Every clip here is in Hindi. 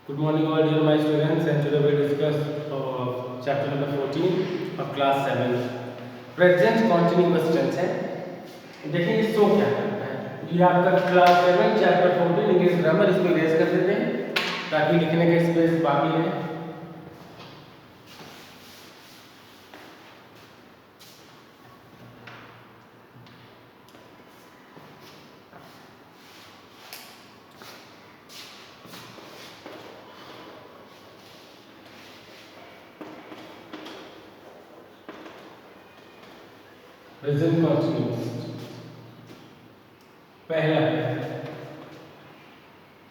Good morning all dear my students, and today we discuss chapter number 14 of class 7 present continuous tense है। देखिए ये शो क्या करता है, ये आपका क्लास 7 चैप्टर 14 इंग्लिश ग्रामर, इसको इरेज कर देते हैं ताकि लिखने का स्पेस बाकी है। प्रेजेंट कंटिन्यूअस पहला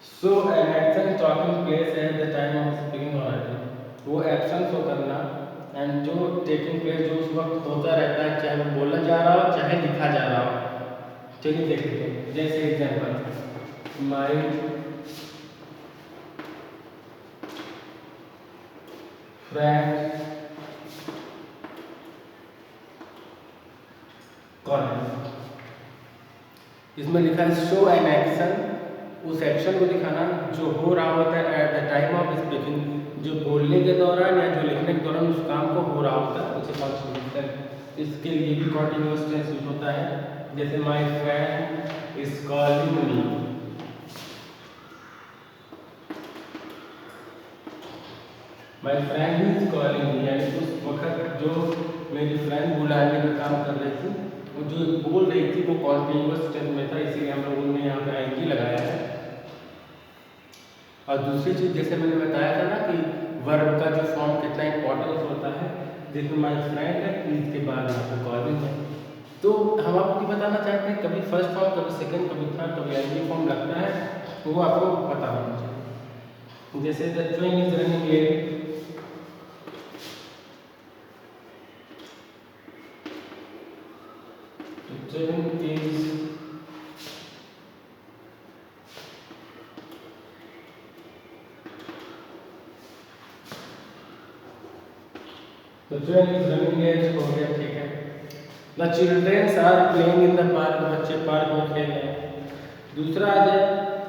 so an action talking place at the time of speaking already, वो एक्शन शो करना एंड जो टेकिंग प्लेस जो उस वक्त होता रहता है, चाहे वो बोला जा रहा हो चाहे लिखा जा रहा हो। चलिए देखते हैं, जैसे एग्जांपल माय फ्रेंड कॉलेज, इसमें लिखा है शो एन एक्शन, उस एक्शन को दिखाना जो हो रहा होता है eight the time of speaking, जो बोलने के दौरान या जो लिखने के दौरान उस काम को हो रहा होता है उसे कंटिन्यूअस टेंस। इसके लिए भी कंटिन्यूअस टेंस यूज होता है, जैसे my friend is calling me, my friend is calling me, यानी उस वक्त जो मेरी फ्रेंड बुलाने का काम कर रही थी, वो जो बोल रही थी वो कॉन्टिन्यूअस टेंस में था, इसीलिए हम लोगों ने यहाँ पे आईएनजी लगाया है। और दूसरी चीज़ जैसे मैंने बताया था ना कि वर्ब का जो फॉर्म कितना इंपॉर्टेंस होता है, जिसमें माय फ्रेंड है इसके बाद यहाँ पे कॉलिंग है, तो हम आपको बताना चाहते हैं कभी फर्स्ट फॉर्म कभी सेकंड कभी थर्ड कभी आईएनजी फॉर्म लगता है, तो वो आपको पता होना चाहिए। जैसे the train is running late, train is तो ट्रेन इज रनिंग लेट हो गया, ठीक है। The childrens are playing in the park, बच्चे पार्क में खेल रहे हैं। दूसरा आ जाए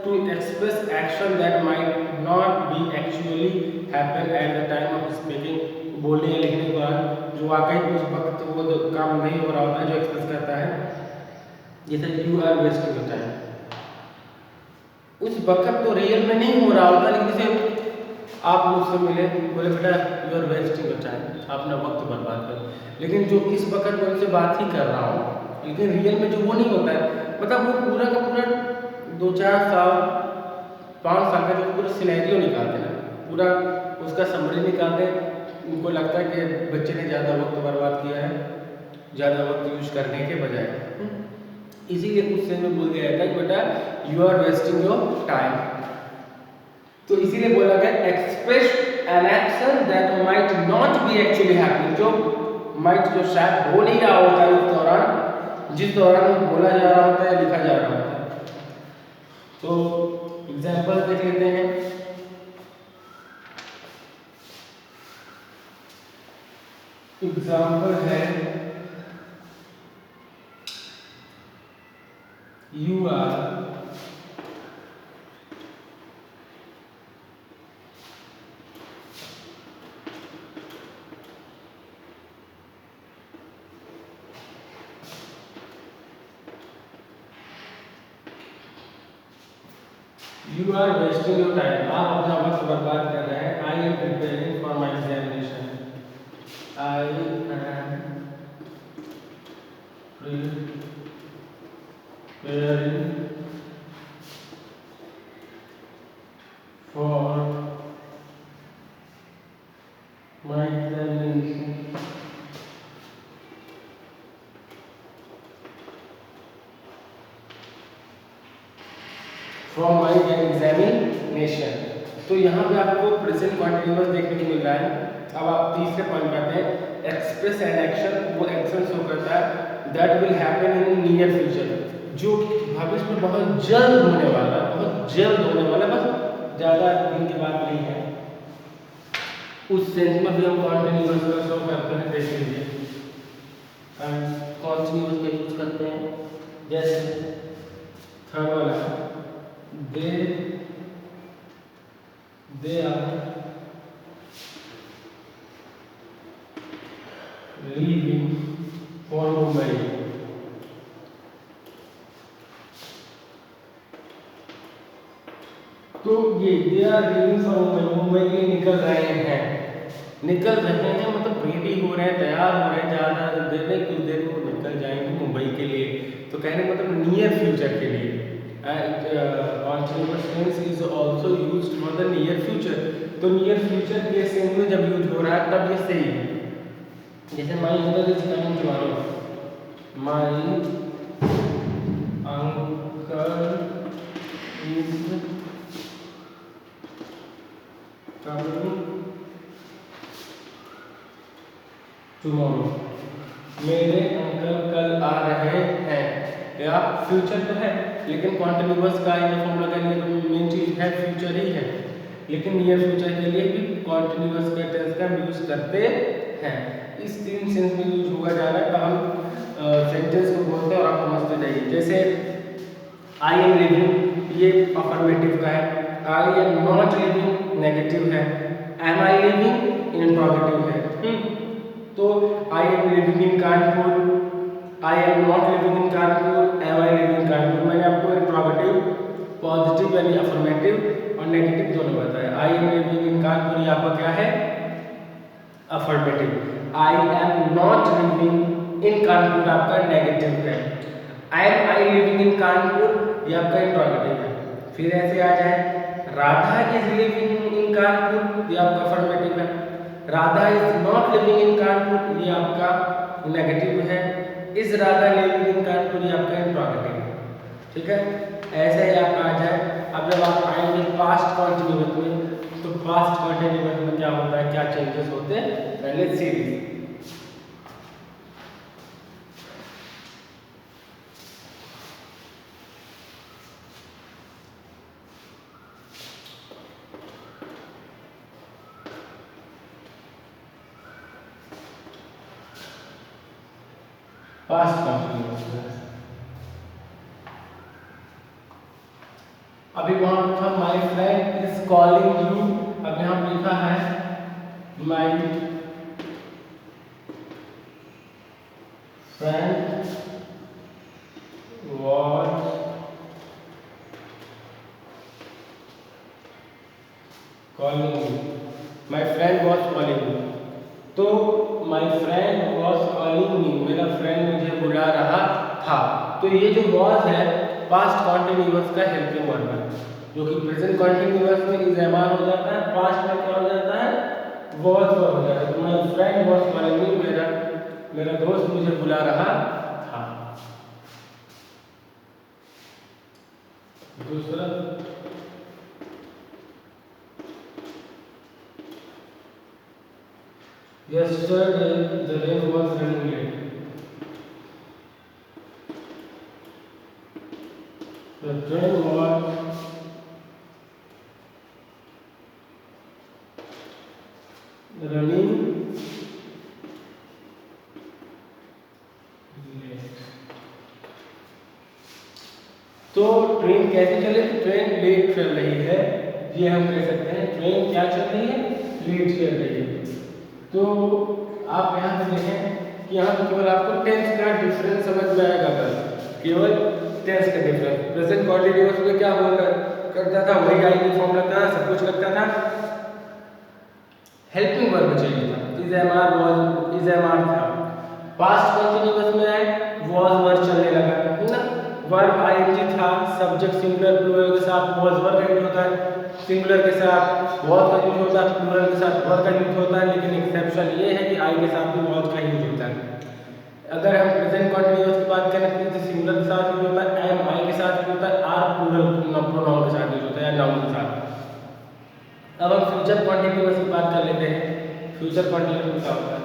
to express action that might not be actually happen at the time of speaking, बोलने या लिखने के बाद जो वाकई उस वक्त वो काम नहीं हो रहा होता है, जो एक्सप्रेस करता है, जैसे you are wasting your time, उस वक्त तो रियल में नहीं हो रहा होता, लेकिन जैसे आप मुझसे मिले बोले बेटा you are wasting your time, अपना वक्त बर्बाद कर, लेकिन जो इस वक्त मैं उनसे बात ही कर रहा हूँ, लेकिन रियल में जो वो नहीं होता है, मतलब वो पूरा का पूरा 2-4 साल 5 साल का जो पूरा सिनेरियो निकालते हैं, पूरा उसका समरी निकालते हैं, उनको लगता है कि बच्चे ने ज़्यादा वक्त बर्बाद किया है ज़्यादा वक्त यूज करने के बजाय, इसीलिए कुछ सेंस में बोल दिया जाता है कि बेटा you are wasting your time. तो इसीलिए बोला गया express an action that might not be actually happening, जो माइट जो शायद हो नहीं रहा होता है उस दौरान, जिस दौरान बोला जा रहा होता है लिखा जा रहा होता है। तो एग्जांपल देख लेते हैं। एग्जांपल है you are you are wasting your time, आप अपना वक्त बर्बाद कर रहे हैं। I am preparing for my examination, I am preparing for my examination, from my examination. तो यहाँ पे आपको प्रेजेंट कंटिन्यूअस देखने को मिल रहा है। अब आप तीसरे पॉइंट पे आते हैं, एक्सप्रेस एन एक्शन, वो एक्शन शो करता है that will happen in near future, जो भविष्य में बहुत जल्द होने वाला, बहुत जल्द होने वाला, बस ज़्यादा दिन की बात नहीं है। उस सेंस में भी हम कंटिन्यूअस का शो करते हैं, देख लीजिए कंटिन्यूअस का यूज करते हैं, जैसे थर्ड वाला they they are leaving for Mumbai. तो ये they are leaving for Mumbai, Mumbai के लिए निकल रहे हैं। निकल रहे हैं मतलब रेडी हो रहे हैं, तैयार हो रहे हैं, ज़्यादा देर नहीं, कुछ देर में वो निकल जाएंगे मुंबई के लिए। तो कहने का मतलब नियर फ्यूचर के लिए। Continuous tense is also used for the near future. तो नियर फ्यूचर के सेंस में जब यूज हो रहा है तब ये सही है। जैसे my uncle is coming tomorrow, my uncle is coming tomorrow, मेरे अंकल कल आ रहे हैं। या फ्यूचर तो है लेकिन कॉन्टिन्यूअस का ये फॉर्मूला का लिए मेन चीज है फ्यूचर ही है, लेकिन नियर फ्यूचर के लिए भी कॉन्टिन्यूअस का टेंस का यूज करते हैं। इस तीन सेंस में यूज हुआ जा रहा है। हम सेंटेंस को बोलते हैं और आप समझते जाइए। जैसे आई एम लिविंग, ये अफर्मेटिव का है। I am not living negative है। एम आई लिविंग इंट्रोगेटिव है। तो I am living in Kanpur, I am not living in Kanpur, am I living in Kanpur. मैंने आपको इंट्रोगेटिव, पॉजिटिव यानी अफर्मेटिव और नेगेटिव दोनों बताया। I am living in Kanpur ये आपका क्या है? Affirmative. I am not living in Kanpur आपका नेगेटिव है। आई लिविंग इन कानपुर ये आपका इंट्रोगेटिव है। फिर ऐसे आ जाए Radha is living in Kanpur ये आपका अफर्मेटिव है। Radha is not living in Kanpur ये आपका नेगेटिव है। Is Radha living in Kanpur ये आपका इंट्रोगेटिव है। ठीक है, ऐसे ही आपका आ जाए। अब जब आप आएंगे पास्ट कॉन्टिन्यूअस में, तो पास्ट कॉन्टिन्यूअस में क्या होता है, क्या चेंजेस होते हैं, पहले सीरीज। पास्ट कॉन्टिन्यूअस में अभी वहां था my friend is calling you, अब यहां लिखा है my friend was calling you, my friend was calling you. तो my friend was calling me, मेरा फ्रेंड मुझे बुला रहा था। तो ये जो वाज है पास्ट कॉन्टिन्यूअस का हेल्पिंग वर्ब है, जो कि प्रेजेंट कॉन्टिन्यूअस में इज एम आर हो जाता है, पास्ट में क्या हो जाता है, वाज वर्ब हो जाता है। तो my friend was calling me, मेरा दोस्त मुझे बुला रहा था। दूसरा yesterday the rain was running late, the train was running late। तो ट्रेन कैसे चले, ट्रेन लेट चल रही है, ये हम कह सकते हैं। ट्रेन क्या चल रही है, लेट चल रही है। तो आप यहाँ पे देखें कि यहाँ पे केवल आपको टेंस का डिफरेंस समझ में आएगा, बस केवल टेंस का डिफरेंस। प्रेजेंट कॉन्टिन्यूअस में क्या हुआ करता था, वही आई की फॉर्म लगता था, सब कुछ लगता था, हेल्पिंग वर्ब चाहिए था, is am are was is am are था। पास्ट कॉन्टिन्यूअस में आए वाज वर्ब चलने लगा ना, वर्ब आईएनजी था, सब्जेक्ट सिंगुलर प्लूरल के साथ वाज वर्ब का यूज होता है, सिंगुलर के साथ वाज का यूज होता है, प्लूरल के साथ वर्ब का यूज होता है। लेकिन एक्सेप्शन ये है कि आई के साथ भी वाज का यूज होता है। अगर हम प्रेजेंट कॉन्टिन्यूअस की बात करें तो सिंगुलर के साथ यूज होता है, एम आई के साथ यूज होता है, आर प्लूरल प्रोनाउन के साथ यूज होता है या नाउन के साथ। अब हम फ्यूचर कॉन्टिन्यूअस की बात कर लेते हैं। फ्यूचर कॉन्टिन्यूअस में क्या होता है,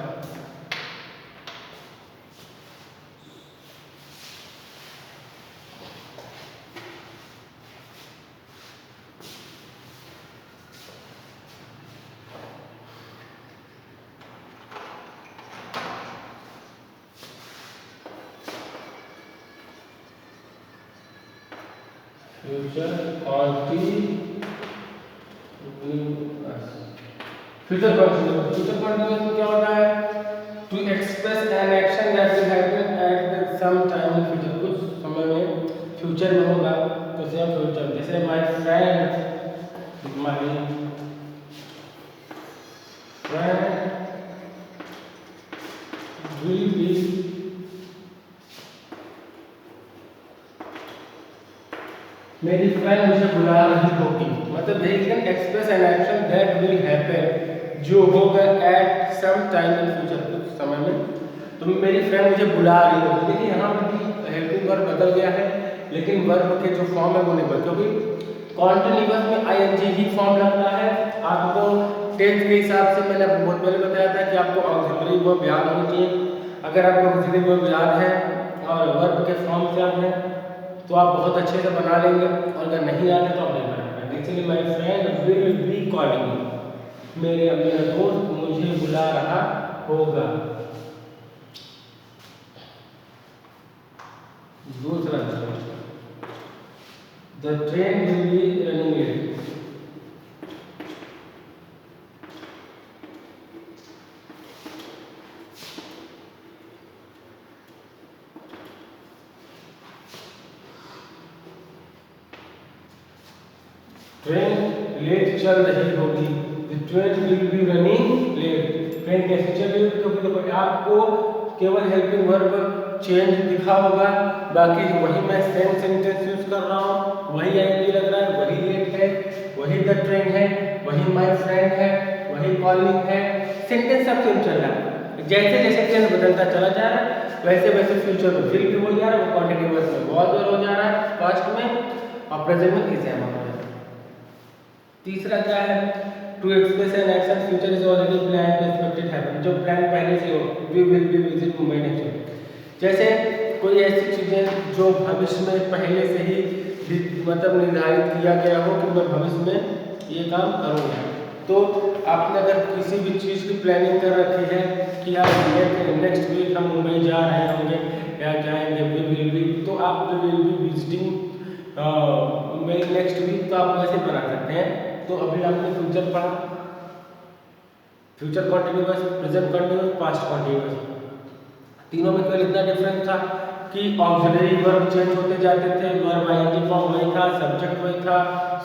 फ्यूचर कॉन्टिन्यूअस फ्यूचर कंटिन्यूअस में क्या होता है? To express an action that will happen at some time in future, कुछ समय में फ्यूचर में होगा, तो सेम फ्यूचर। जैसे माय फ्रेंड विल बी, मेरी फ्रेंड मुझे बुला रही होगी, मतलब they can express an action that will happen, जो होगा at some time in future, कुछ समय में। तो मेरी फ्रेंड मुझे बुला रही होगी, देखिए यहाँ पर भी हेल्पिंग वर्ब बदल गया है, लेकिन वर्ब के जो फॉर्म है वो नहीं बदल, क्योंकि कॉन्टिन्यूअस में आईएनजी ही फॉर्म लगता है। आपको टेंथ के हिसाब से मैंने आपको बहुत पहले बताया था कि आपको ऑक्सिलरी वर्ब याद होनी चाहिए। अगर आपको ऑक्सिलरी वर्ब याद है और वर्ब के फॉर्म से आप हैं तो आप बहुत अच्छे से बना लेंगे, और अगर नहीं आते तो आप नहीं बना पाएंगे। इसलिए my friend will be calling me, मेरा दोस्त मुझे बुला रहा होगा। दूसरा, the train will be running late, train late चल रही होगी, train will be running late, train कैसे चल रही होगी? क्योंकि देखो आपको केवल हेल्पिंग वर्ब चेंज दिखा होगा, बाकी वही मैं सेम सेंटेंस यूज कर रहा हूँ, वही आईएनजी लग रहा है, वही लेट है, वही द ट्रेन है, वही माय फ्रेंड है, वही कॉलिंग है, सेंटेंस सब सेम चल रहा है। जैसे जैसे टेंस बदलता चला जा रहा है वैसे वैसे फ्यूचर में विल भी हो जा रहा है, वो कॉन्टिन्यूअस में बहुत बार हो जा रहा है पास्ट में, और प्रेजेंट में इज एम हो रहा है। तीसरा क्या है? To express an action future is already plan to expected happen, जो प्लान पहले से हो, we will be visit Mumbai next week. जैसे कोई ऐसी चीजें जो भविष्य में पहले से ही मतलब निर्धारित किया गया हो कि मैं भविष्य में ये काम करूँगा, तो आपने अगर किसी भी चीज़ की प्लानिंग कर रखी है कि यार नेक्स्ट वीक हम मुंबई जा रहे होंगे या जाएंगे, वी विल बी, तो आप we will be visiting Mumbai next week, तो आप वैसे बना सकते हैं। तो अभी आपने फ्यूचर पढ़ा, future continuous, present continuous, past continuous, तीनों में केवल इतना डिफरेंस था कि ऑक्सिलरी वर्ब चेंज होते जाते थे, वर्ब आईएनजी फॉर्म वही था, सब्जेक्ट वही था,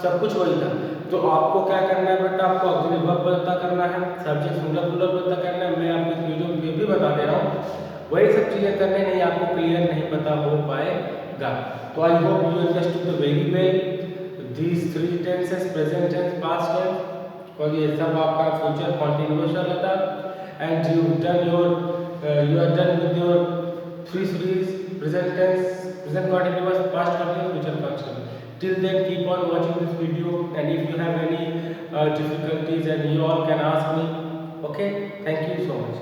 सब कुछ वही था। तो आपको क्या करना है बेटा? आपको ऑक्सिलरी वर्ब पता करना है, सब्जेक्ट सिंगुलर प्लूरल पता करना है। मैं आपको इस वीडियो में भी बता दे रहा हूँ, वही सब चीज़ें करने नहीं, आपको क्लियर नहीं पता हो पाएगा। तो I hope you understood the very well these three tenses, present tense, past tense, और ये सब आपका फ्यूचर कंटिन्यूअस रहता है। And you are done with your 3 series, present tense, present continuous, past continuous, future continuous. Till then keep on watching this video, and if you have any difficulties and you all can ask me. Okay, thank you so much.